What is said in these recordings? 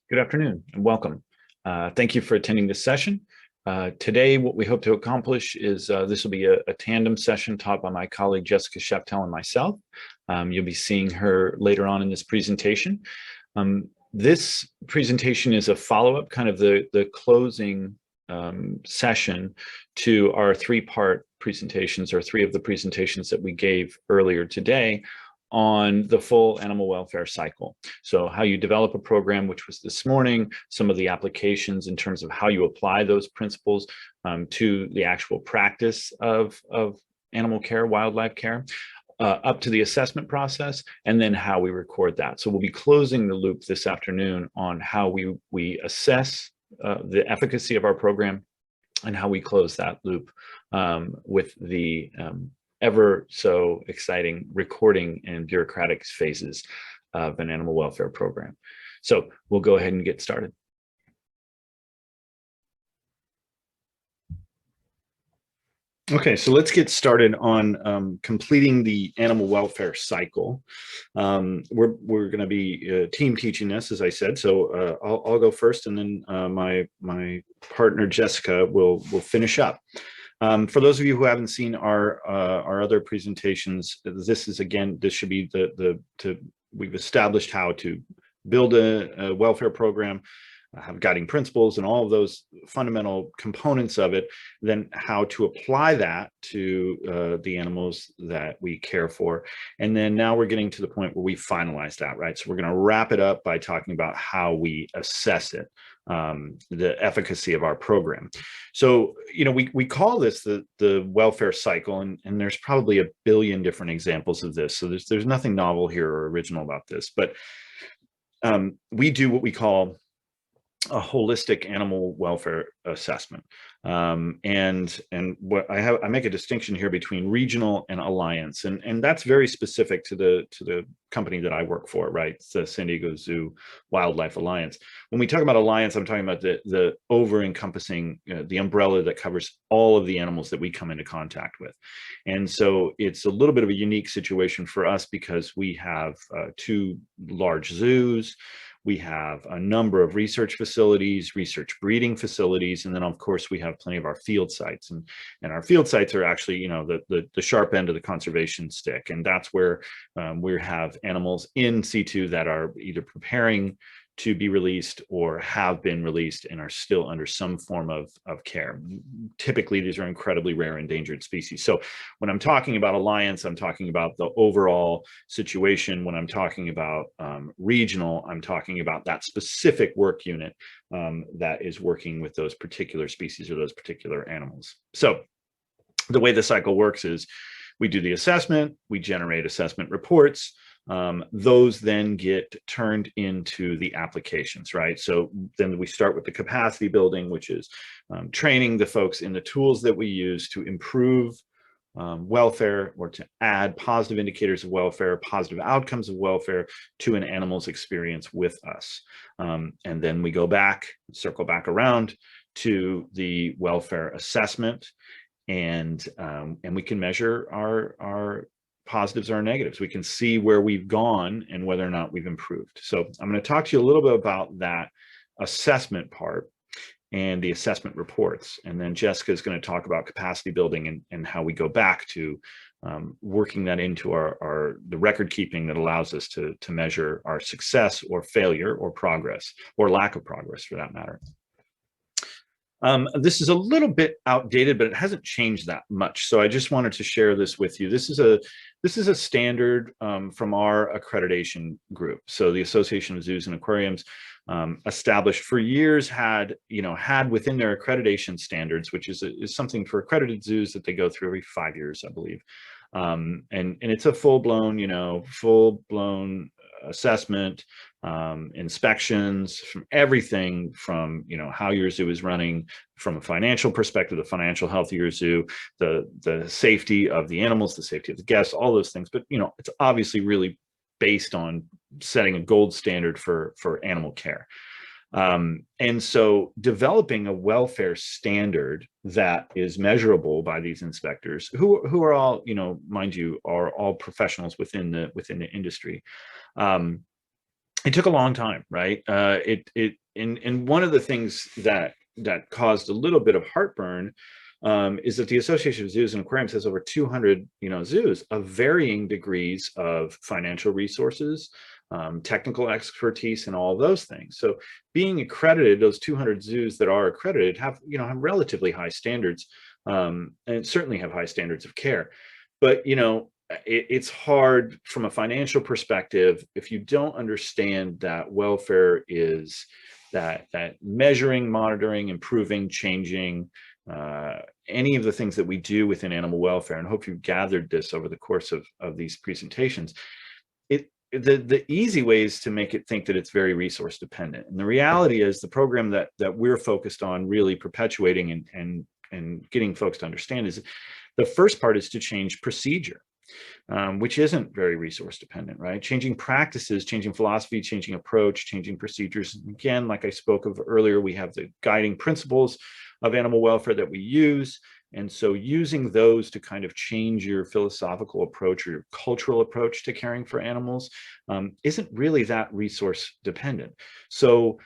Good afternoon and welcome. Thank you for attending this session. Today, what we hope to accomplish is this will be a tandem session taught by my colleague Jessica Sheftel and myself. You'll be seeing her later on in this presentation. This presentation is a follow-up, kind of the closing session to our three-part presentations, or three of the presentations that we gave earlier today on the full animal welfare cycle. So how you develop a program, which was this morning, some of the applications in terms of how you apply those principles to the actual practice of animal care, wildlife care, up to the assessment process, and then how we record that. So we'll be closing the loop this afternoon on how we assess the efficacy of our program and how we close that loop with the ever so exciting recording and bureaucratic phases of an animal welfare program. So we'll go ahead and get started. Okay, so let's get started on completing the animal welfare cycle. We're going to be team teaching this, as I said. So I'll go first, and then my partner Jessica will finish up. For those of you who haven't seen our other presentations, this is, again, this should be we've established how to build a welfare program, have guiding principles and all of those fundamental components of it, then how to apply that to the animals that we care for. And then now we're getting to the point where we finalize that, right? So we're going to wrap it up by talking about how we assess it, the efficacy of our program. So, you know, we call this the welfare cycle, and there's probably a billion different examples of this. So there's nothing novel here or original about this, but we do what we call a holistic animal welfare assessment. And what I make a distinction here between regional and alliance, and that's very specific to the company that I work for, right? It's the San Diego Zoo Wildlife Alliance. When we talk about alliance, I'm talking about the over-encompassing, the umbrella that covers all of the animals that we come into contact with. And so it's a little bit of a unique situation for us because we have two large zoos. We have a number of research facilities, research breeding facilities, and then of course we have plenty of our field sites. And our field sites are actually, you know, the sharp end of the conservation stick. And that's where we have animals in situ that are either preparing to be released or have been released and are still under some form of care. Typically, these are incredibly rare endangered species. So when I'm talking about alliance, I'm talking about the overall situation. When I'm talking about regional, I'm talking about that specific work unit that is working with those particular species or those particular animals. So the way the cycle works is we do the assessment, we generate assessment reports. Those then get turned into the applications, right? So then we start with the capacity building, which is training the folks in the tools that we use to improve welfare, or to add positive indicators of welfare, positive outcomes of welfare to an animal's experience with us. And then we go back, circle back around to the welfare assessment, and we can measure our positives or negatives. We can see where we've gone and whether or not we've improved. So I'm going to talk to you a little bit about that assessment part and the assessment reports. And then Jessica is going to talk about capacity building and how we go back to working that into the record keeping that allows us to measure our success or failure or progress or lack of progress, for that matter. This is a little bit outdated, but it hasn't changed that much. So I just wanted to share this with you. This is a standard from our accreditation group. So the Association of Zoos and Aquariums, established for years, had within their accreditation standards, which is something for accredited zoos that they go through every 5 years, I believe. And it's a full-blown assessment, inspections, from everything from, how your zoo is running from a financial perspective, the financial health of your zoo, the safety of the animals, the safety of the guests, all those things. But, it's obviously really based on setting a gold standard for animal care. And so developing a welfare standard that is measurable by these inspectors, who are all, mind you, are all professionals within the industry, it took a long time, right? And one of the things that caused a little bit of heartburn is that the Association of Zoos and Aquariums has over 200, zoos of varying degrees of financial resources, technical expertise, and all those things. So being accredited, those 200 zoos that are accredited have relatively high standards, and certainly have high standards of care. But it's hard from a financial perspective if you don't understand that welfare is that measuring, monitoring, improving, changing, any of the things that we do within animal welfare. And I hope you've gathered this over the course of these presentations. The easy way is to make it think that it's very resource dependent. And the reality is the program that we're focused on really perpetuating and getting folks to understand is the first part is to change procedure. Which isn't very resource dependent, right? Changing practices, changing philosophy, changing approach, changing procedures. Again, like I spoke of earlier, we have the guiding principles of animal welfare that we use. And so using those to kind of change your philosophical approach or your cultural approach to caring for animals isn't really that resource dependent. So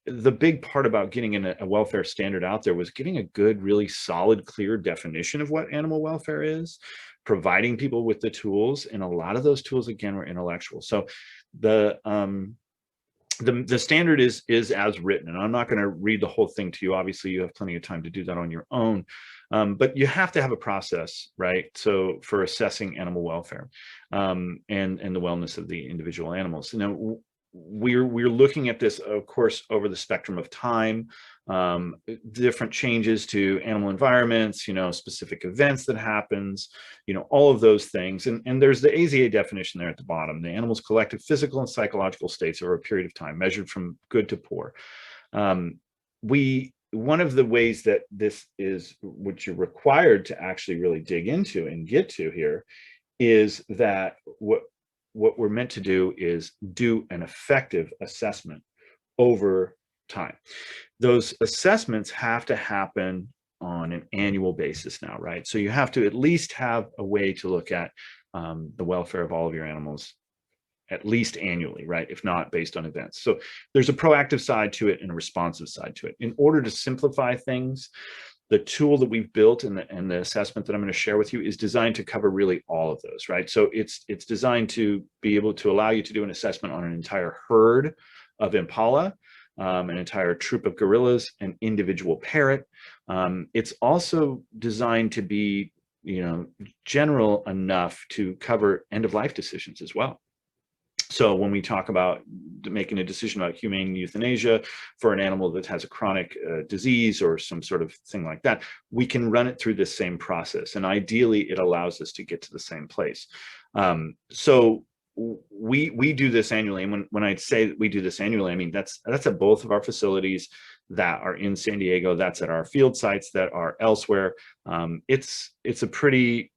the big part about getting a welfare standard out there was getting a good, really solid, clear definition of what animal welfare is, providing people with the tools, and a lot of those tools again were intellectual. So the standard is as written, and I'm not going to read the whole thing to you. Obviously, you have plenty of time to do that on your own, but you have to have a process, right? So for assessing animal welfare and the wellness of the individual animals. We're looking at this, of course, over the spectrum of time, different changes to animal environments, specific events that happens, all of those things. And there's the AZA definition there at the bottom, the animal's collective physical and psychological states over a period of time, measured from good to poor. One of the ways that this is, which you're required to actually really dig into and get to here, is that what we're meant to do is do an effective assessment over time. Those assessments have to happen on an annual basis now, right? So you have to at least have a way to look at the welfare of all of your animals at least annually, right? If not based on events. So there's a proactive side to it and a responsive side to it. In order to simplify things, the tool that we've built and the assessment that I'm going to share with you is designed to cover really all of those, right? So it's designed to be able to allow you to do an assessment on an entire herd of impala, an entire troop of gorillas, an individual parrot. It's also designed to be, general enough to cover end-of-life decisions as well. So when we talk about making a decision about humane euthanasia for an animal that has a chronic disease or some sort of thing like that, we can run it through this same process. And ideally, it allows us to get to the same place. So we do this annually. And when I say that we do this annually, I mean, that's at both of our facilities that are in San Diego. That's at our field sites that are elsewhere. It's a pretty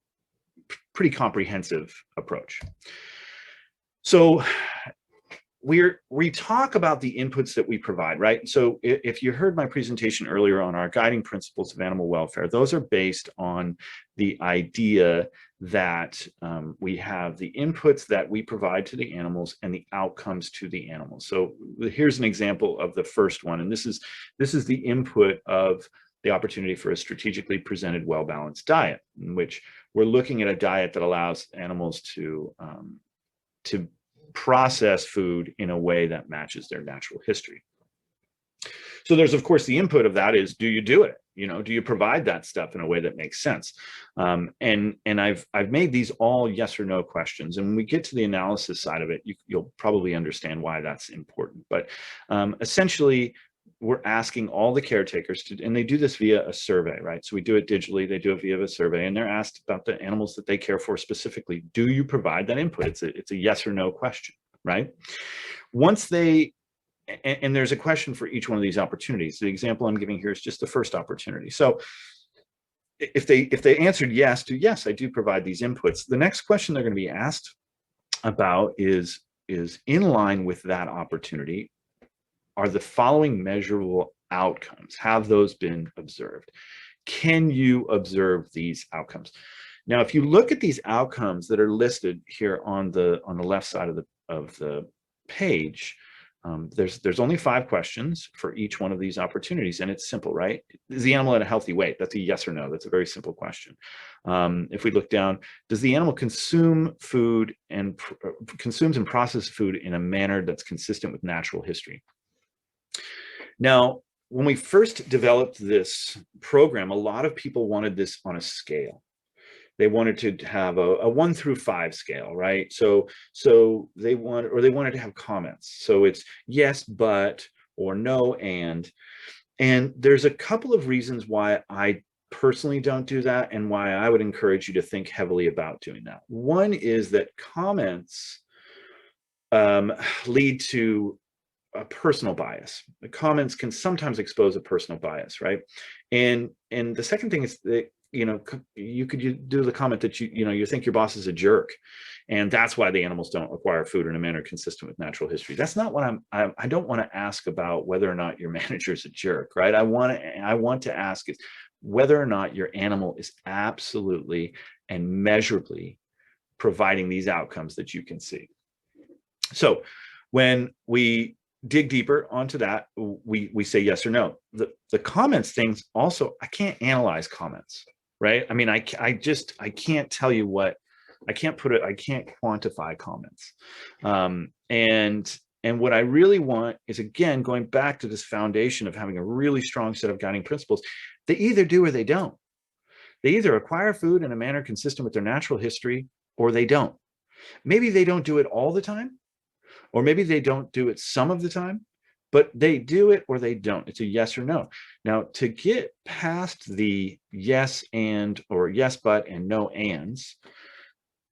comprehensive approach. So we talk about the inputs that we provide, right? So if you heard my presentation earlier on our guiding principles of animal welfare, those are based on the idea that we have the inputs that we provide to the animals and the outcomes to the animals. So here's an example of the first one, and this is the input of the opportunity for a strategically presented, well-balanced diet, in which we're looking at a diet that allows animals to process food in a way that matches their natural history. So there's, of course, the input of that is, do you do it? Do you provide that stuff in a way that makes sense? And I've made these all yes or no questions. And when we get to the analysis side of it, you'll probably understand why that's important. But essentially, we're asking all the caretakers to, and they do this via a survey, right? So we do it digitally, they do it via a survey, and they're asked about the animals that they care for specifically. Do you provide that input? It's a yes or no question, right? Once they, and there's a question for each one of these opportunities. The example I'm giving here is just the first opportunity. So if they answered yes to yes, I do provide these inputs, the next question they're going to be asked about is in line with that opportunity. Are the following measurable outcomes? Have those been observed? Can you observe these outcomes? Now, if you look at these outcomes that are listed here on the left side of the page, there's only 5 questions for each one of these opportunities, and it's simple, right? Is the animal at a healthy weight? That's a yes or no. That's a very simple question. If we look down, does the animal consume food and consumes and processes food in a manner that's consistent with natural history? Now, when we first developed this program, a lot of people wanted this on a scale. They wanted to have a 1 through 5 scale, right? So they wanted to have comments. So it's yes, but, or no, and there's a couple of reasons why I personally don't do that, and why I would encourage you to think heavily about doing that. One is that comments lead to a personal bias. The comments can sometimes expose a personal bias, right? And the second thing is that, you could do the comment that you think your boss is a jerk, and that's why the animals don't acquire food in a manner consistent with natural history. That's not what I don't want to ask about whether or not your manager is a jerk, right? I want to ask is whether or not your animal is absolutely and measurably providing these outcomes that you can see. So when we dig deeper onto that, we say yes or no. The comments things also, I can't analyze comments, right? I mean, I can't tell you what, I can't quantify comments. And what I really want is, again, going back to this foundation of having a really strong set of guiding principles. They either do or they don't. They either acquire food in a manner consistent with their natural history, or they don't. Maybe they don't do it all the time, or maybe they don't do it some of the time, but they do it or they don't. It's a yes or no. Now, to get past the yes and, or yes but, and no ands,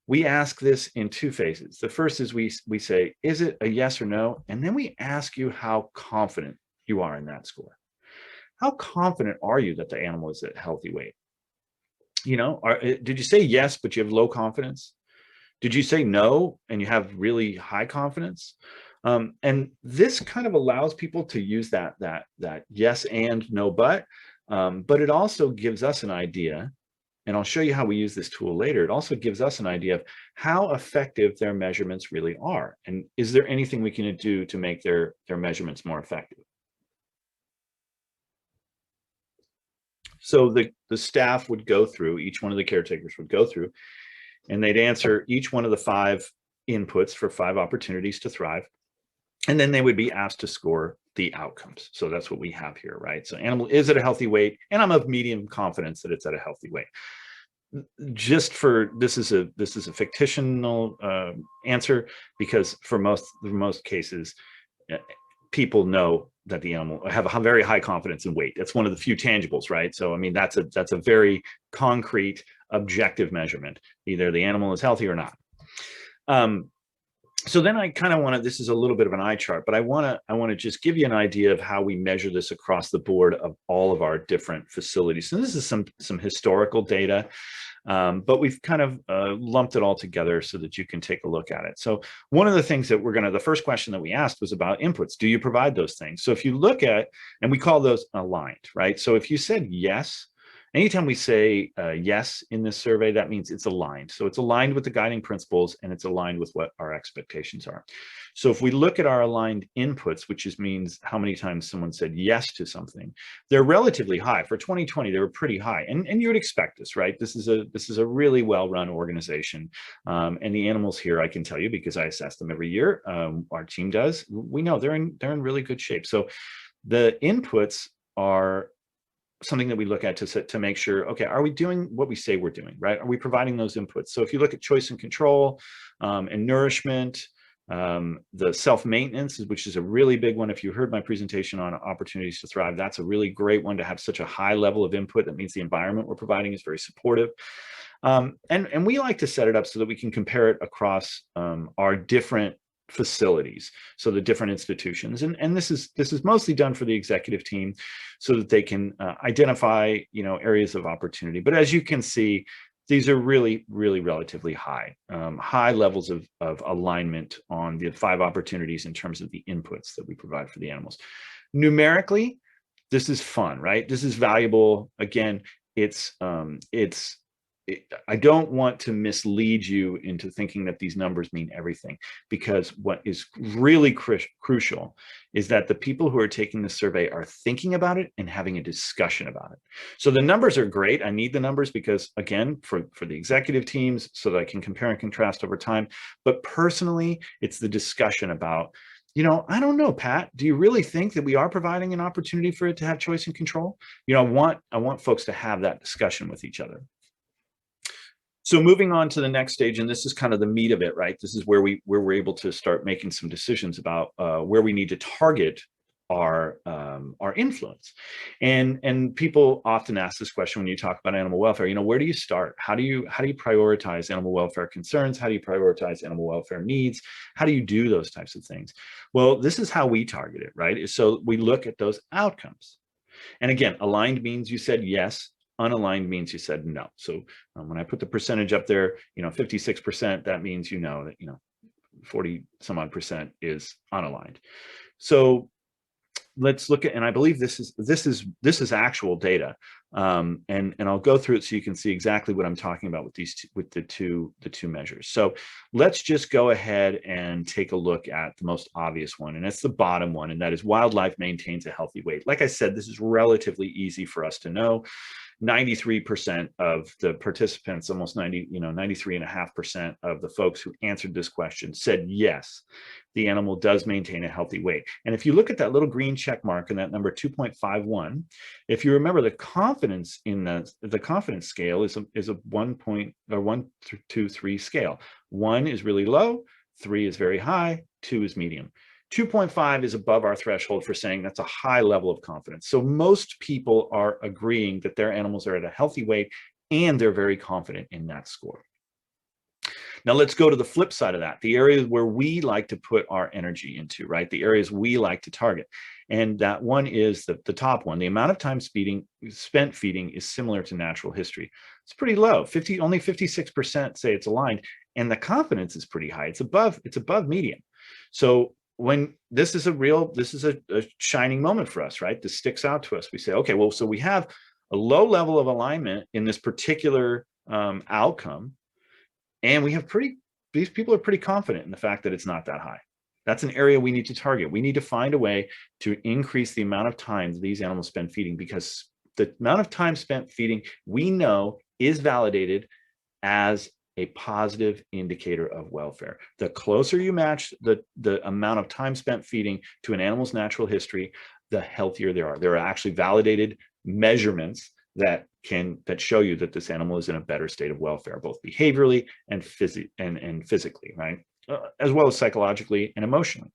we ask this in 2 phases. The first is we say, is it a yes or no? And then we ask you how confident you are in that score. How confident are you that the animal is at healthy weight? Did you say yes, but you have low confidence? Did you say no and you have really high confidence? And this kind of allows people to use that yes and no but it also gives us an idea, and I'll show you how we use this tool later. It also gives us an idea of how effective their measurements really are, and is there anything we can do to make their measurements more effective. So the staff would go through, each one of the caretakers would go through, and they'd answer each one of the 5 inputs for 5 opportunities to thrive. And then they would be asked to score the outcomes. So that's what we have here, right? So animal is at a healthy weight, and I'm of medium confidence that it's at a healthy weight. Just for, this is a fictional answer, because for most cases, people know that the animal have a very high confidence in weight. That's one of the few tangibles, right? So I mean, that's a very concrete, objective measurement. Either the animal is healthy or not. So then I kind of want to, this is a little bit of an eye chart, but I want to just give you an idea of how we measure this across the board of all of our different facilities. So this is some historical data, but we've kind of lumped it all together so that you can take a look at it. So one of the things that the first question that we asked was about inputs. Do you provide those things? So if you look at, and we call those aligned, right? So if you said yes, anytime we say yes in this survey, that means it's aligned. So it's aligned with the guiding principles, and it's aligned with what our expectations are. So if we look at our aligned inputs, which means how many times someone said yes to something, they're relatively high. For 2020, they were pretty high. And you would expect this, right? This is a really well-run organization. And the animals here, I can tell you, because I assess them every year, our team does, we know they're in really good shape. So the inputs are something that we look at to make sure, okay, are we doing what we say we're doing, right? Are we providing those inputs? So if you look at choice and control, and nourishment, the self-maintenance, which is a really big one. If you heard my presentation on opportunities to thrive, that's a really great one to have such a high level of input. That means the environment we're providing is very supportive. And we like to set it up so that we can compare it across our different facilities, so the different institutions, and this is mostly done for the executive team so that they can identify areas of opportunity. But as you can see, these are really relatively high levels of alignment on the 5 opportunities in terms of the inputs that we provide for the animals. Numerically, this is fun, right? This is valuable. Again, it's I don't want to mislead you into thinking that these numbers mean everything, because what is really crucial is that the people who are taking the survey are thinking about it and having a discussion about it. So the numbers are great. I need the numbers because, again, for the executive teams, so that I can compare and contrast over time. But personally, it's the discussion about, I don't know, Pat, do you really think that we are providing an opportunity for it to have choice and control? I want folks to have that discussion with each other. So moving on to the next stage, and this is kind of the meat of it, right? This is where we're able to start making some decisions about where we need to target our influence. And people often ask this question when you talk about animal welfare. Where do you start? How do you prioritize animal welfare concerns? How do you prioritize animal welfare needs? How do you do those types of things? Well, this is how we target it, right? So we look at those outcomes. And again, aligned means you said yes. Unaligned means you said no. So when I put the percentage up there, 56%, that means that 40 some odd percent is unaligned. So let's look at, and I believe this is actual data, and I'll go through it so you can see exactly what I'm talking about with the two measures. So let's just go ahead and take a look at the most obvious one, and it's the bottom one, and that is wildlife maintains a healthy weight. Like I said, this is relatively easy for us to know. 93% of the participants, almost 93.5% of the folks who answered this question said yes, the animal does maintain a healthy weight. And if you look at that little green check mark and that number 2.51, if you remember, the confidence in the confidence scale is a 1 to 3 scale. 1 is really low, 3 is very high, 2 is medium. 2.5 is above our threshold for saying that's a high level of confidence. So most people are agreeing that their animals are at a healthy weight, and they're very confident in that score. Now let's go to the flip side of that, the areas where we like to put our energy into, right? The areas we like to target. And that one is the top one. The amount of time spent feeding is similar to natural history. It's pretty low. Only 56% say it's aligned, and the confidence is pretty high. It's above median. So when this is a shining moment for us, right? This sticks out to us. We say, okay, well, so we have a low level of alignment in this particular outcome, and these people are pretty confident in the fact that it's not that high. That's an area we need to target. We need to find a way to increase the amount of time that these animals spend feeding, because the amount of time spent feeding, we know, is validated as a positive indicator of welfare. The closer you match the amount of time spent feeding to an animal's natural history, the healthier they are. There are actually validated measurements that show you that this animal is in a better state of welfare, both behaviorally and physically, right? As well as psychologically and emotionally.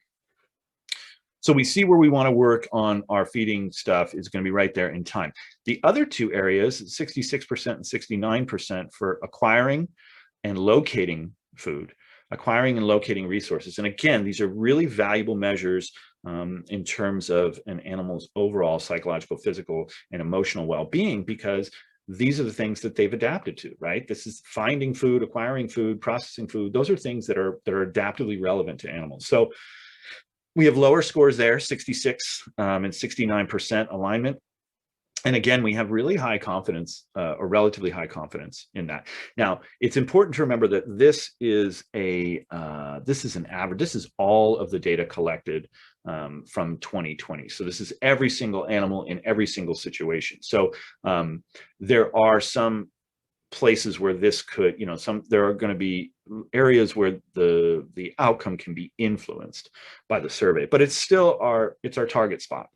So we see where we want to work on our feeding stuff is going to be right there in time. The other two areas, 66% and 69%, for acquiring and locating food, acquiring and locating resources. And again, these are really valuable measures in terms of an animal's overall psychological, physical, and emotional well-being, because these are the things that they've adapted to, right? This is finding food, acquiring food, processing food. Those are things that are adaptively relevant to animals. So we have lower scores there, 66 and 69% alignment. And again, we have really high confidence, or relatively high confidence in that. Now, it's important to remember that this is an average. This is all of the data collected from 2020. So this is every single animal in every single situation. So there are some places where this could, there are going to be areas where the outcome can be influenced by the survey, but it's our target spot.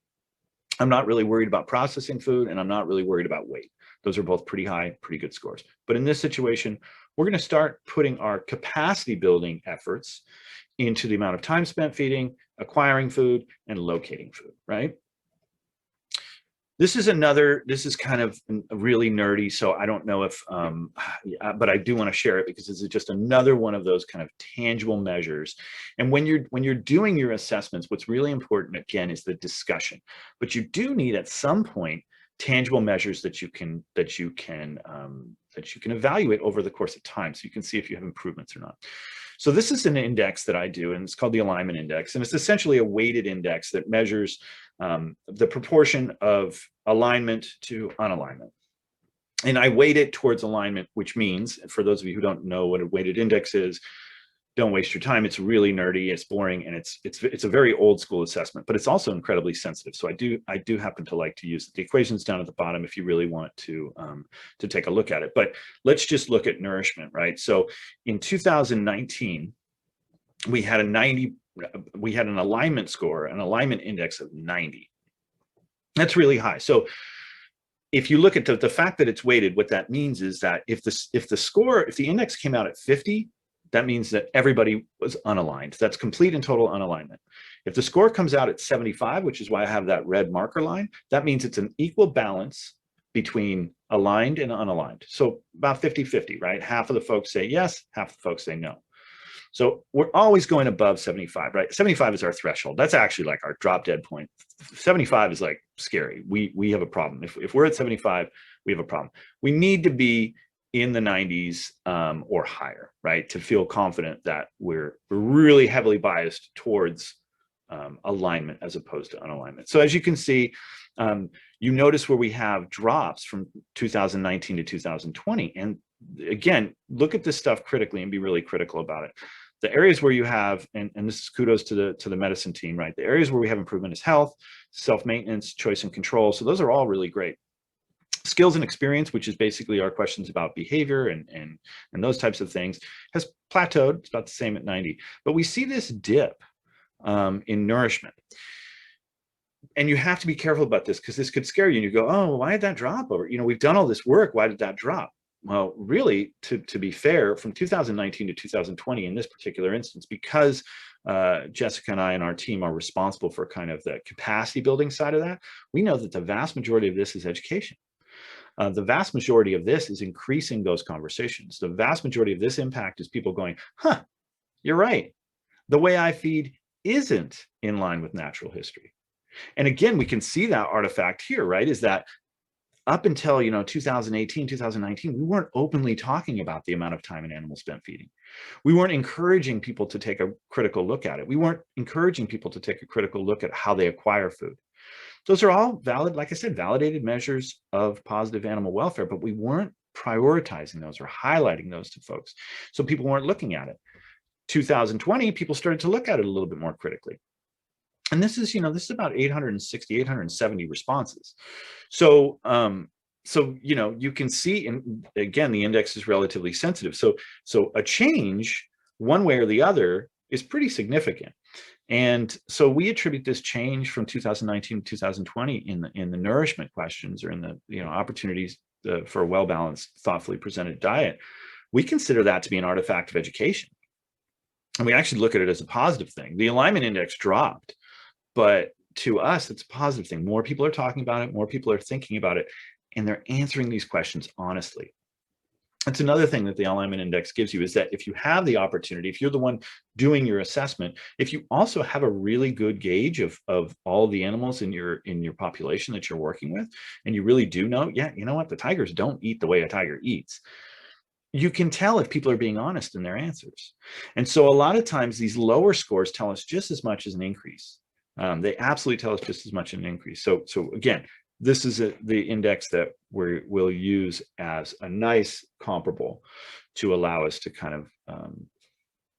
I'm not really worried about processing food, and I'm not really worried about weight. Those are both pretty high, pretty good scores. But in this situation, we're going to start putting our capacity building efforts into the amount of time spent feeding, acquiring food, and locating food, right? This is kind of really nerdy, so I don't know if, but I do want to share it because this is just another one of those kind of tangible measures. And when you're doing your assessments, what's really important, again, is the discussion. But you do need at some point tangible measures that you can evaluate over the course of time, so you can see if you have improvements or not. So this is an index that I do, and it's called the alignment index, and it's essentially a weighted index that measures the proportion of alignment to unalignment. And I weight it towards alignment, which means, for those of you who don't know what a weighted index is, don't waste your time. It's really nerdy, it's boring, and it's a very old school assessment, but it's also incredibly sensitive. So I do happen to like to use the equations down at the bottom if you really want to take a look at it. But let's just look at nourishment, right? So in 2019, we had an alignment score, an alignment index of 90. That's really high. So if you look at the fact that it's weighted, what that means is that if the index came out at 50, that means that everybody was unaligned. That's complete and total unalignment. If the score comes out at 75, which is why I have that red marker line, that means it's an equal balance between aligned and unaligned. So about 50-50, right? Half of the folks say yes, half of the folks say no. So we're always going above 75, right? 75 is our threshold. That's actually like our drop dead point. 75 is like scary. We have a problem. If we're at 75, we have a problem. We need to be in the 90s or higher, right? To feel confident that we're really heavily biased towards alignment as opposed to unalignment. So as you can see, you notice where we have drops from 2019 to 2020. And again, look at this stuff critically and be really critical about it. The areas where you have, and this is kudos to the medicine team, right? The areas where we have improvement is health, self-maintenance, choice and control. So those are all really great. Skills and experience, which is basically our questions about behavior and those types of things, has plateaued. It's about the same at 90. But we see this dip in nourishment. And you have to be careful about this because this could scare you. And you go, oh, why did that drop? Or, we've done all this work. Why did that drop? Well, really, to be fair, from 2019 to 2020, in this particular instance, because Jessica and I and our team are responsible for kind of the capacity building side of that, we know that the vast majority of this is education. The vast majority of this is increasing those conversations. The vast majority of this impact is people going, huh, you're right. The way I feed isn't in line with natural history. And again, we can see that artifact here, right? Is that up until 2018, 2019, we weren't openly talking about the amount of time an animal spent feeding. We weren't encouraging people to take a critical look at it. We weren't encouraging people to take a critical look at how they acquire food. Those are all valid, like I said, validated measures of positive animal welfare, but we weren't prioritizing those or highlighting those to folks. So people weren't looking at it. 2020, people started to look at it a little bit more critically. And this is, this is about 860, 870 responses. So, you can see, and again, the index is relatively sensitive. So a change one way or the other is pretty significant. And so we attribute this change from 2019 to 2020 in the nourishment questions or in the opportunities for a well-balanced, thoughtfully presented diet. We consider that to be an artifact of education. And we actually look at it as a positive thing. The alignment index dropped, but to us, it's a positive thing. More people are talking about it, more people are thinking about it, and they're answering these questions honestly. That's another thing that the alignment index gives you, is that if you have the opportunity, if you're the one doing your assessment, if you also have a really good gauge of all the animals in your population that you're working with, and you really do know, yeah, you know what, the tigers don't eat the way a tiger eats, you can tell if people are being honest in their answers. And so a lot of times these lower scores tell us just as much as an increase. They absolutely tell us just as much an increase. So again, this is the index that we'll use as a nice comparable to allow us to kind of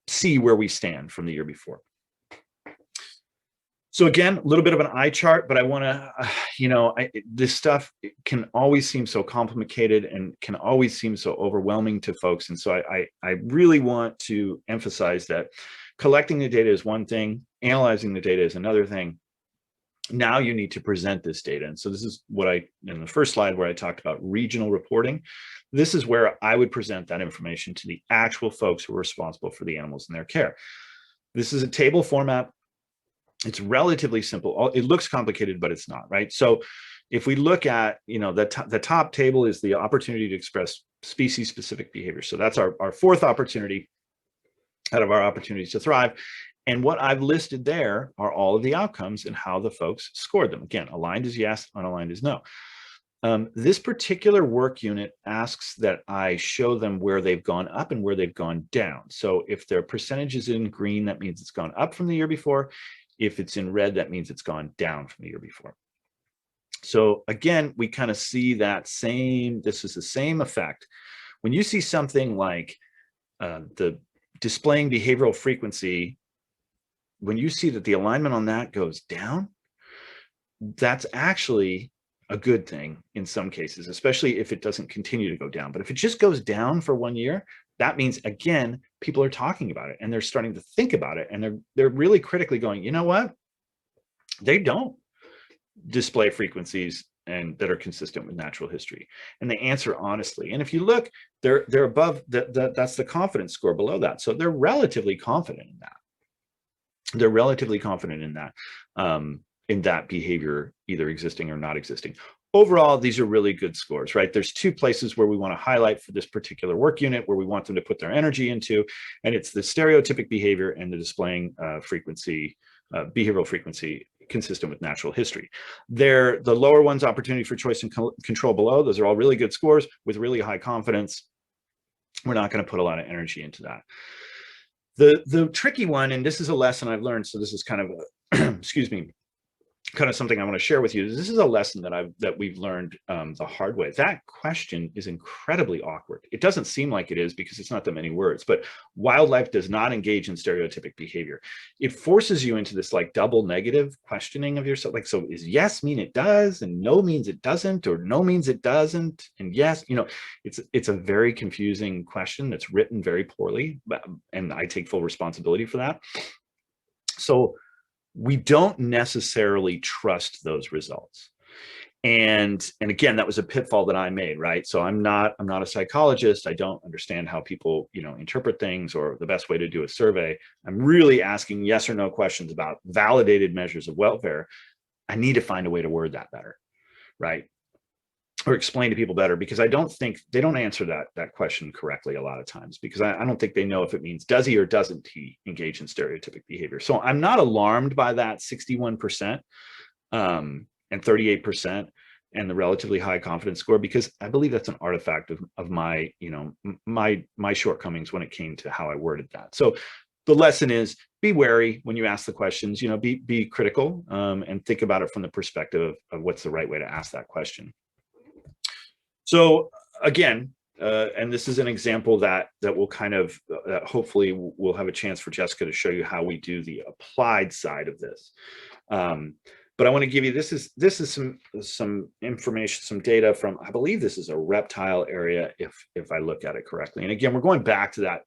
see where we stand from the year before. So again, a little bit of an eye chart, but I want to, this stuff can always seem so complicated and can always seem so overwhelming to folks. And so I really want to emphasize that collecting the data is one thing, analyzing the data is another thing. Now you need to present this data. And so this is what in the first slide where I talked about regional reporting, this is where I would present that information to the actual folks who are responsible for the animals in their care. This is a table format. It's relatively simple. It looks complicated, but it's not, right? So if we look at, the top table is the opportunity to express species-specific behavior. So that's our fourth opportunity out of our opportunities to thrive. And what I've listed there are all of the outcomes and how the folks scored them. Again, aligned is yes, unaligned is no. This particular work unit asks that I show them where they've gone up and where they've gone down. So if their percentage is in green, that means it's gone up from the year before. If it's in red, that means it's gone down from the year before. So again, we kind of see that this is the same effect. When you see something like the displaying behavioral frequency, when you see that the alignment on that goes down, that's actually a good thing in some cases, especially if it doesn't continue to go down. But if it just goes down for 1 year, that means, again, people are talking about it and they're starting to think about it, and they're really critically going, you know what? They don't display frequencies and that are consistent with natural history, and they answer honestly. And if you look, they're above that's the confidence score below that, so they're relatively confident in that. They're relatively confident in that behavior either existing or not existing. Overall, these are really good scores, right? There's two places where we want to highlight for this particular work unit where we want them to put their energy into, and it's the stereotypic behavior and the displaying frequency, behavioral frequency consistent with natural history. The lower ones, opportunity for choice and control below, those are all really good scores with really high confidence. We're not going to put a lot of energy into that. The tricky one, and this is a lesson I've learned, so this is kind of a, excuse me, kind of something I want to share with you. This is a lesson that we've learned the hard way. That question is incredibly awkward. It doesn't seem like it is because it's not that many words, but wildlife does not engage in stereotypic behavior. It forces you into this like double negative questioning of yourself. Like, so is yes mean it does, and no means it doesn't, or no means it doesn't, and yes, you know, it's a very confusing question that's written very poorly, and I take full responsibility for that. So we don't necessarily trust those results. And again, that was a pitfall that I made, right? So I'm not a psychologist. I don't understand how people, you know, interpret things or the best way to do a survey. I'm really asking yes or no questions about validated measures of welfare. I need to find a way to word that better, right? Or explain to people better, because I don't think they don't answer that question correctly a lot of times, because I don't think they know if it means does he or doesn't he engage in stereotypic behavior. So I'm not alarmed by that 61% and 38% and the relatively high confidence score, because I believe that's an artifact of my, you know, my shortcomings when it came to how I worded that. So the lesson is be wary when you ask the questions, you know, be critical and think about it from the perspective of what's the right way to ask that question. So again, and this is an example that will kind of, hopefully we'll have a chance for Jessica to show you how we do the applied side of this. But I want to give you, this is some information, some data from, I believe this is a reptile area, if I look at it correctly. And again, we're going back to that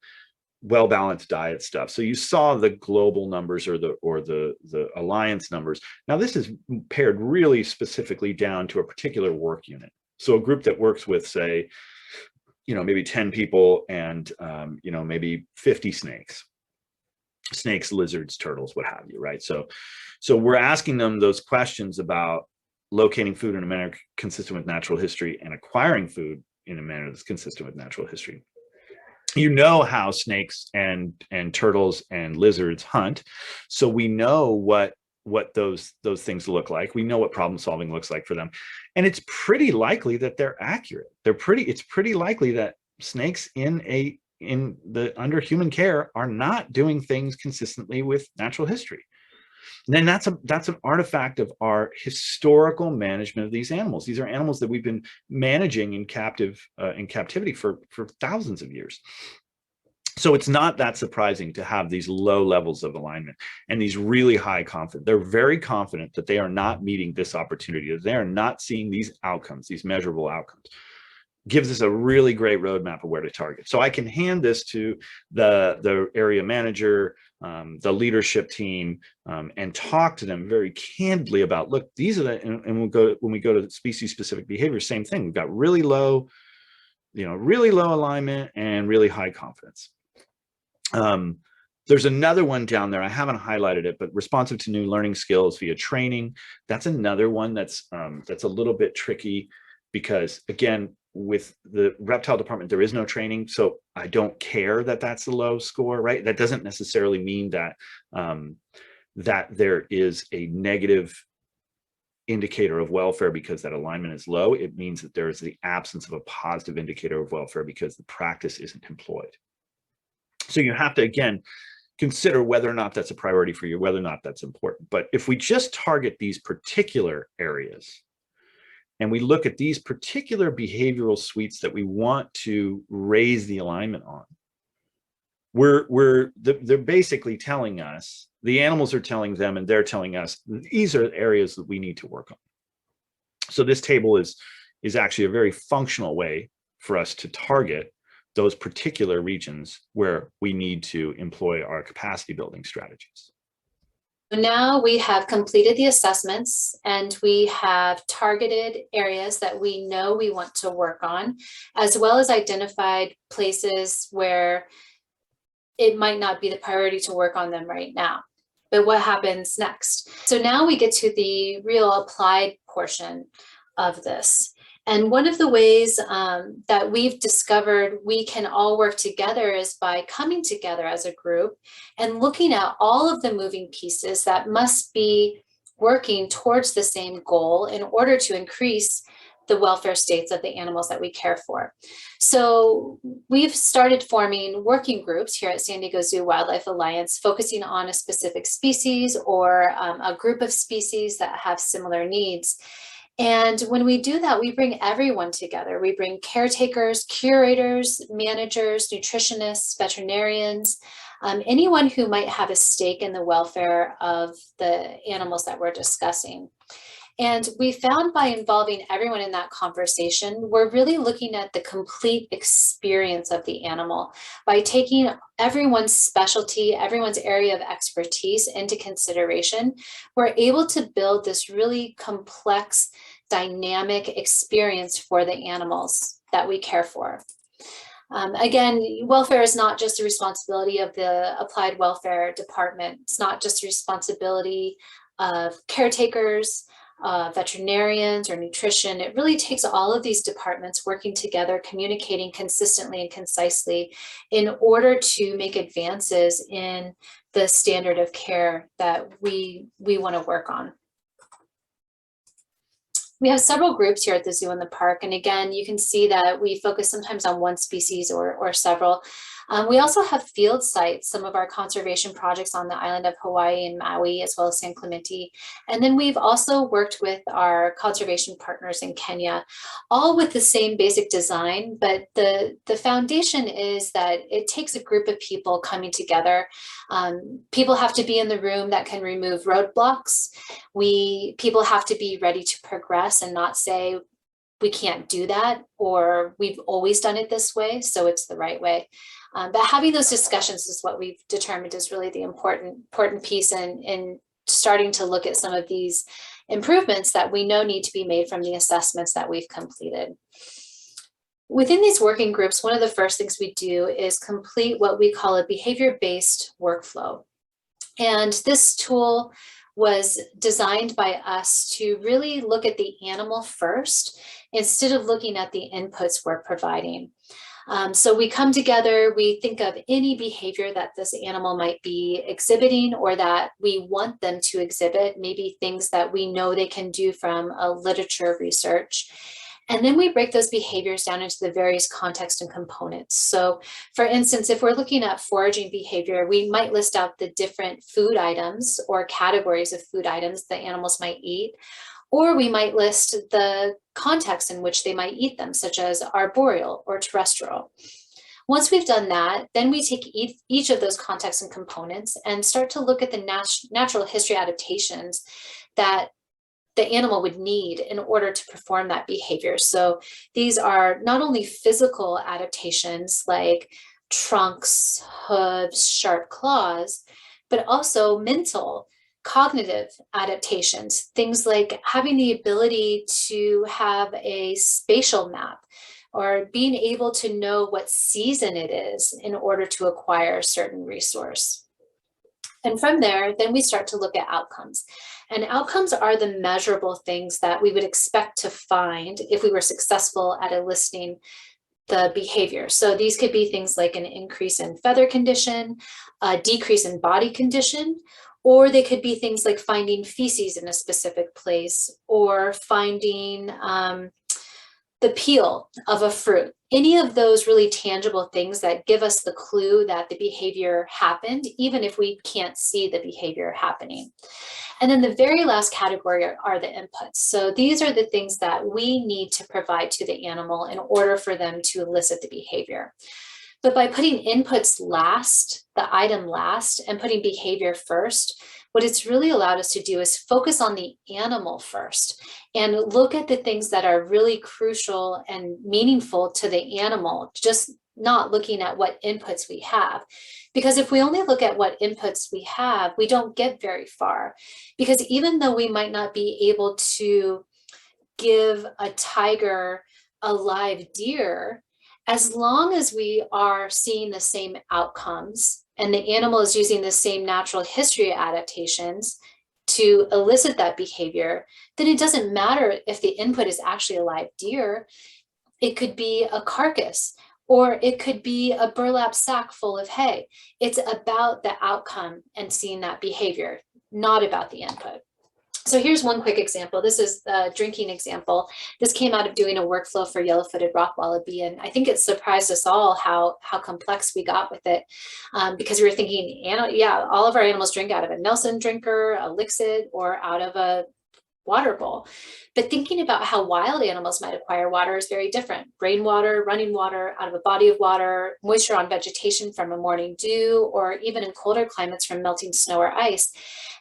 well-balanced diet stuff. So you saw the global numbers or the alliance numbers. Now this is pared really specifically down to a particular work unit. So a group that works with, say, you know, maybe 10 people and, you know, maybe 50 snakes, lizards, turtles, what have you, right? So we're asking them those questions about locating food in a manner consistent with natural history and acquiring food in a manner that's consistent with natural history. You know how snakes and turtles and lizards hunt. So we know what those things look like. We know what problem solving looks like for them. And it's pretty likely that they're accurate. It's pretty likely that snakes in the under human care are not doing things consistently with natural history. And then that's an artifact of our historical management of these animals. These are animals that we've been managing in captivity for thousands of years. So it's not that surprising to have these low levels of alignment and these really high confidence. They're very confident that they are not meeting this opportunity, that they are not seeing these outcomes, these measurable outcomes. Gives us a really great roadmap of where to target. So I can hand this to the area manager, the leadership team, and talk to them very candidly about, look, these are and when we go to species specific behavior, same thing. We've got really low, really low alignment and really high confidence. There's another one down there. I haven't highlighted it, but responsive to new learning skills via training. That's another one that's a little bit tricky, because again, with the reptile department, there is no training. So I don't care that that's a low score, right? That doesn't necessarily mean that, that there is a negative indicator of welfare because that alignment is low. It means that there is the absence of a positive indicator of welfare because the practice isn't employed. So you have to, again, consider whether or not that's a priority for you, whether or not that's important. But if we just target these particular areas, and we look at these particular behavioral suites that we want to raise the alignment on, they're basically telling us, the animals are telling them, and they're telling us, these are areas that we need to work on. So this table is actually a very functional way for us to target those particular regions where we need to employ our capacity building strategies. Now we have completed the assessments and we have targeted areas that we know we want to work on, as well as identified places where it might not be the priority to work on them right now. But what happens next? So now we get to the real applied portion of this. And one of the ways that we've discovered we can all work together is by coming together as a group and looking at all of the moving pieces that must be working towards the same goal in order to increase the welfare states of the animals that we care for. So we've started forming working groups here at San Diego Zoo Wildlife Alliance, focusing on a specific species or a group of species that have similar needs. And when we do that, we bring everyone together. We bring caretakers, curators, managers, nutritionists, veterinarians, anyone who might have a stake in the welfare of the animals that we're discussing. And we found by involving everyone in that conversation, we're really looking at the complete experience of the animal by taking everyone's specialty, everyone's area of expertise into consideration. We're able to build this really complex, dynamic experience for the animals that we care for. Again, welfare is not just a responsibility of the applied welfare department. It's not just a responsibility of caretakers, veterinarians, or nutrition. It really takes all of these departments working together, communicating consistently and concisely in order to make advances in the standard of care that we want to work on. We have several groups here at the zoo and the park. And again, you can see that we focus sometimes on one species or several. We also have field sites, some of our conservation projects on the island of Hawaii and Maui, as well as San Clemente. And then we've also worked with our conservation partners in Kenya, all with the same basic design, but the foundation is that it takes a group of people coming together. People have to be in the room that can remove roadblocks. People have to be ready to progress and not say, we can't do that, or we've always done it this way, so it's the right way. But having those discussions is what we've determined is really the important piece in starting to look at some of these improvements that we know need to be made from the assessments that we've completed. Within these working groups, one of the first things we do is complete what we call a behavior-based workflow. And this tool was designed by us to really look at the animal first, instead of looking at the inputs we're providing. So we come together, we think of any behavior that this animal might be exhibiting or that we want them to exhibit, maybe things that we know they can do from a literature research. And then we break those behaviors down into the various contexts and components. So for instance, if we're looking at foraging behavior, we might list out the different food items or categories of food items the animals might eat, or we might list the context in which they might eat them, such as arboreal or terrestrial. Once we've done that, then we take each of those contexts and components and start to look at the natural history adaptations that the animal would need in order to perform that behavior. So these are not only physical adaptations like trunks, hooves, sharp claws, but also mental, cognitive adaptations, things like having the ability to have a spatial map or being able to know what season it is in order to acquire a certain resource. And from there, then we start to look at outcomes. And outcomes are the measurable things that we would expect to find if we were successful at eliciting the behavior. So these could be things like an increase in feather condition, a decrease in body condition, or they could be things like finding feces in a specific place or finding the peel of a fruit, any of those really tangible things that give us the clue that the behavior happened, even if we can't see the behavior happening. And then the very last category are the inputs. So these are the things that we need to provide to the animal in order for them to elicit the behavior. But by putting inputs last, the item last, and putting behavior first, what it's really allowed us to do is focus on the animal first and look at the things that are really crucial and meaningful to the animal, just not looking at what inputs we have. Because if we only look at what inputs we have, we don't get very far. Because even though we might not be able to give a tiger a live deer, as long as we are seeing the same outcomes and the animal is using the same natural history adaptations to elicit that behavior, then it doesn't matter if the input is actually a live deer. It could be a carcass, or it could be a burlap sack full of hay. It's about the outcome and seeing that behavior, not about the input. So here's one quick example. This is a drinking example. This came out of doing a workflow for yellow-footed rock wallaby, and I think it surprised us all how complex we got with it, because we were thinking, yeah, all of our animals drink out of a Nelson drinker, a Lixit, or out of a water bowl. But thinking about how wild animals might acquire water is very different. Rainwater, running water out of a body of water, moisture on vegetation from a morning dew, or even in colder climates from melting snow or ice.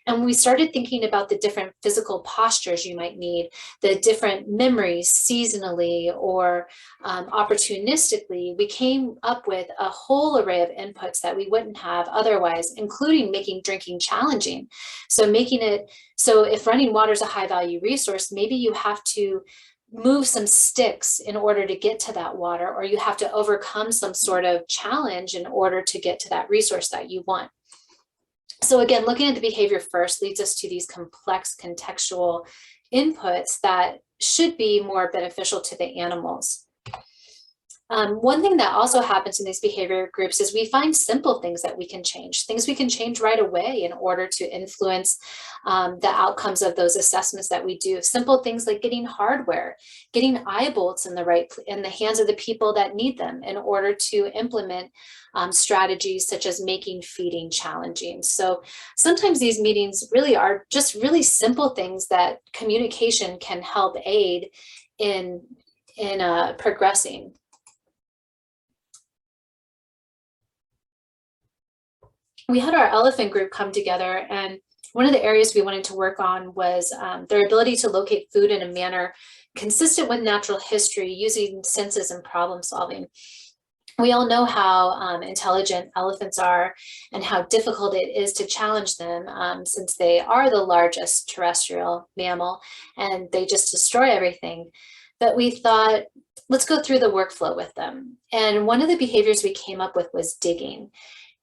And we started thinking about the different physical postures you might need, the different memories seasonally or opportunistically. We came up with a whole array of inputs that we wouldn't have otherwise, including making drinking challenging. So making it so if running water is a high value resource, maybe you have to move some sticks in order to get to that water, or you have to overcome some sort of challenge in order to get to that resource that you want. So again, looking at the behavior first leads us to these complex contextual inputs that should be more beneficial to the animals. One thing that also happens in these behavior groups is we find simple things that we can change, things we can change right away in order to influence the outcomes of those assessments that we do. Simple things like getting hardware, getting eye bolts in the hands of the people that need them in order to implement strategies such as making feeding challenging. So sometimes these meetings really are just really simple things that communication can help aid in progressing. We had our elephant group come together, and one of the areas we wanted to work on was their ability to locate food in a manner consistent with natural history using senses and problem solving. We all know how intelligent elephants are and how difficult it is to challenge them since they are the largest terrestrial mammal and they just destroy everything. But we thought, let's go through the workflow with them. And one of the behaviors we came up with was digging.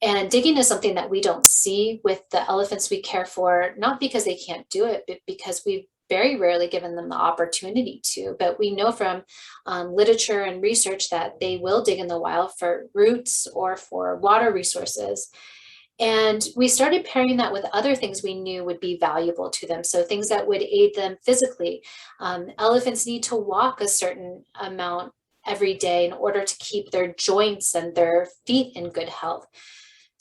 And digging is something that we don't see with the elephants we care for, not because they can't do it, but because we've very rarely given them the opportunity to. But we know from literature and research that they will dig in the wild for roots or for water resources. And we started pairing that with other things we knew would be valuable to them. So things that would aid them physically. Elephants need to walk a certain amount every day in order to keep their joints and their feet in good health.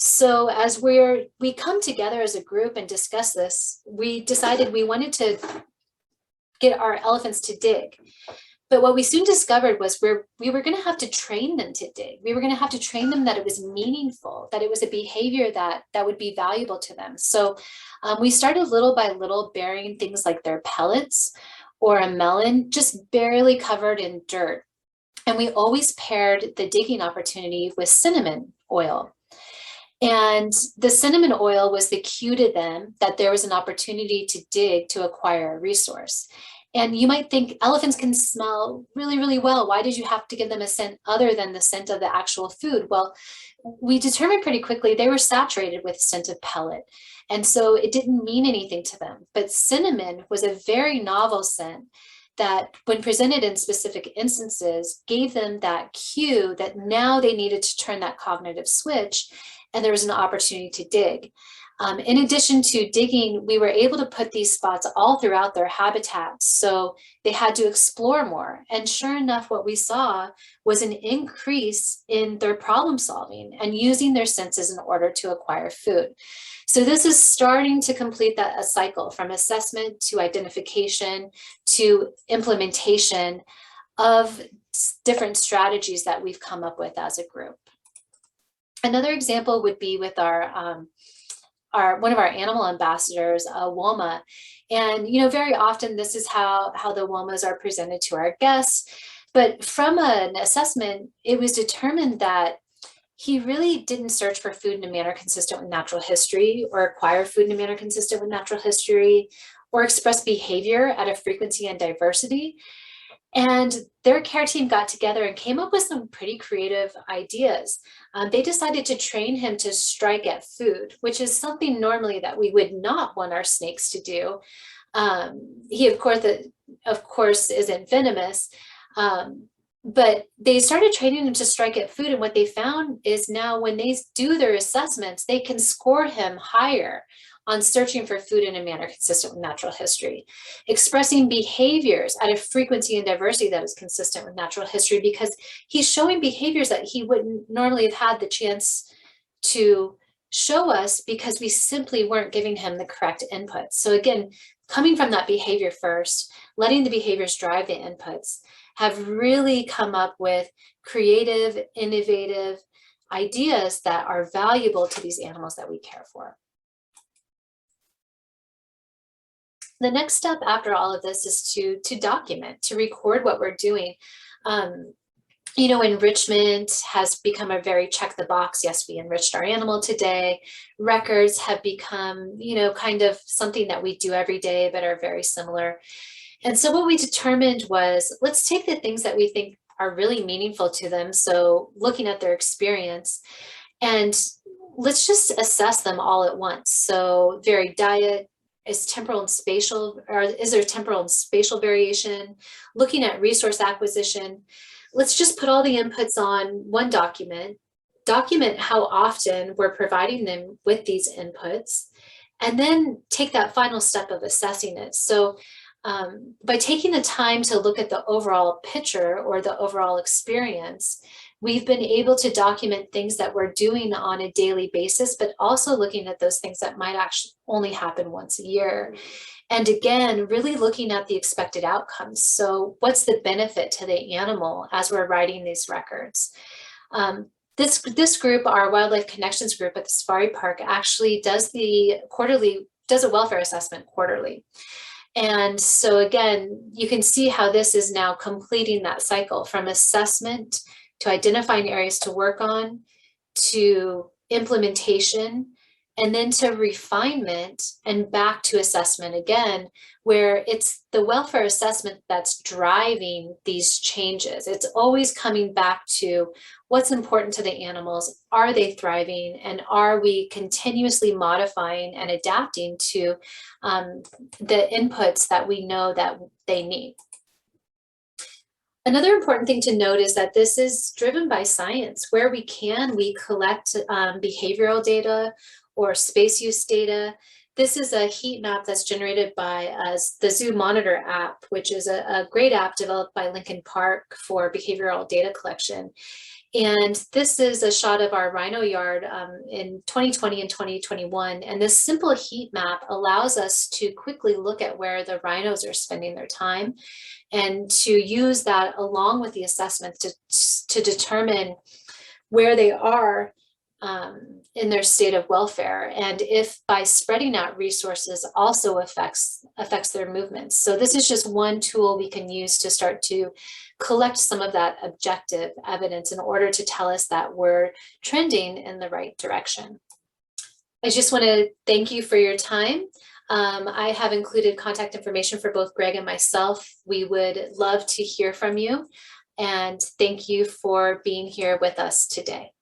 So as we come together as a group and discuss this, we decided we wanted to get our elephants to dig. But what we soon discovered was we were going to have to train them to dig. We were going to have to train them that it was meaningful, that it was a behavior that would be valuable to them. So we started little by little burying things like their pellets or a melon just barely covered in dirt. And we always paired the digging opportunity with cinnamon oil. And the cinnamon oil was the cue to them that there was an opportunity to dig to acquire a resource. And you might think elephants can smell really, really well. Why did you have to give them a scent other than the scent of the actual food? Well, we determined pretty quickly they were saturated with scent of pellet. And so it didn't mean anything to them. But cinnamon was a very novel scent that when presented in specific instances, gave them that cue that now they needed to turn that cognitive switch and there was an opportunity to dig. In addition to digging, we were able to put these spots all throughout their habitats. So they had to explore more. And sure enough, what we saw was an increase in their problem solving and using their senses in order to acquire food. So this is starting to complete a cycle from assessment to identification to implementation of different strategies that we've come up with as a group. Another example would be with one of our animal ambassadors, Walma. And, very often this is how the Walmas are presented to our guests. But from an assessment, it was determined that he really didn't search for food in a manner consistent with natural history, or acquire food in a manner consistent with natural history, or express behavior at a frequency and diversity. And their care team got together and came up with some pretty creative ideas. They decided to train him to strike at food, which is something normally that we would not want our snakes to do. He, of course, isn't venomous, but they started training him to strike at food. And what they found is now when they do their assessments, they can score him higher on searching for food in a manner consistent with natural history, expressing behaviors at a frequency and diversity that is consistent with natural history, because he's showing behaviors that he wouldn't normally have had the chance to show us because we simply weren't giving him the correct inputs. So again, coming from that behavior first, letting the behaviors drive the inputs, have really come up with creative, innovative ideas that are valuable to these animals that we care for. The next step after all of this is to document, to record what we're doing. Enrichment has become a very check the box. Yes, we enriched our animal today. Records have become, kind of something that we do every day, but are very similar. And so what we determined was, let's take the things that we think are really meaningful to them. So looking at their experience, and let's just assess them all at once. So varied diet, is there temporal and spatial variation, looking at resource acquisition. Let's just put all the inputs on one document how often we're providing them with these inputs, and then take that final step of assessing it. So by taking the time to look at the overall picture or the overall experience, we've been able to document things that we're doing on a daily basis, but also looking at those things that might actually only happen once a year. And again, really looking at the expected outcomes. So what's the benefit to the animal as we're writing these records? This group, our Wildlife Connections group at the Safari Park, actually does a welfare assessment quarterly. And so again, you can see how this is now completing that cycle from assessment to identifying areas to work on, to implementation, and then to refinement and back to assessment again, where it's the welfare assessment that's driving these changes. It's always coming back to what's important to the animals. Are they thriving? And are we continuously modifying and adapting to the inputs that we know that they need? Another important thing to note is that this is driven by science. Where we can, we collect behavioral data or space use data. This is a heat map that's generated by the Zoo Monitor app, which is a great app developed by Lincoln Park for behavioral data collection. And this is a shot of our rhino yard in 2020 and 2021. And this simple heat map allows us to quickly look at where the rhinos are spending their time, and to use that along with the assessments to determine where they are in their state of welfare, and if by spreading out resources also affects their movements. So this is just one tool we can use to start to collect some of that objective evidence in order to tell us that we're trending in the right direction. I just want to thank you for your time. I have included contact information for both Greg and myself. We would love to hear from you, and thank you for being here with us today.